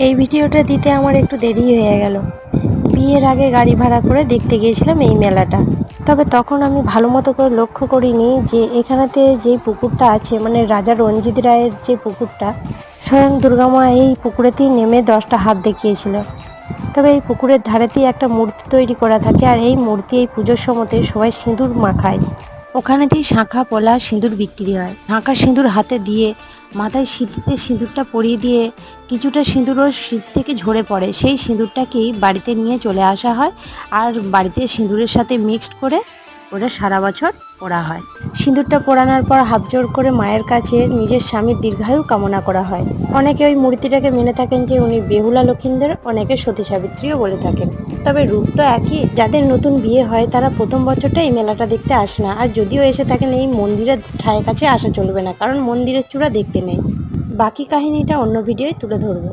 এই ভিডিওটা দিতে আমার একটু দেরি হয়ে গেল। বিয়ের আগে গাড়ি ভাড়া করে দেখতে গিয়েছিলাম এই মেলাটা। তবে তখন আমি ভালো মতো করে লক্ষ্য করিনি যে এখানেতে যে পুকুরটা আছে, মানে রাজা রঞ্জিত রায়ের যে পুকুরটা, স্বয়ং দুর্গামা এই পুকুরেতেই নেমে 10টা হাত দেখিয়েছিল। তবে এই পুকুরের ধারেতেই একটা মূর্তি তৈরি করা থাকে, আর এই মূর্তি এই পুজোর সময়তে সবাই সিঁদুর মাখায়। ওখানেতেই শাঁখা পলা সিঁদুর বিক্রি হয়। শাঁখা সিঁদুর হাতে দিয়ে মাথায় সিঁথিতে সিঁদুরটা পরিয়ে দিয়ে কিছুটা সিঁদুরও সিঁথ থেকে ঝরে পড়ে, সেই সিঁদুরটাকেই বাড়িতে নিয়ে চলে আসা হয়। আর বাড়িতে সিঁদুরের সাথে মিক্সড করে ওটা সারা বছর পরা হয়। সিঁদুরটা পরানোর পর হাত জোড় করে মায়ের কাছে নিজের স্বামীর দীর্ঘায়ু কামনা করা হয়। অনেকে ওই মূর্তিটাকে মেনে থাকেন যে উনি বেহুলা লক্ষিন্দর, অনেকে সতী সাবিত্রীও বলে থাকেন। তবে রূপ তো একই। যাদের নতুন বিয়ে হয় তারা প্রথম বছরটা এই মেলাটা দেখতে আসে না, আর যদিও এসে থাকেন এই মন্দিরের ঠায়ের কাছে আসা চলবে না, কারণ মন্দিরের চূড়া দেখতে নেই। বাকি কাহিনীটা অন্য ভিডিওয় তুলে ধরবো।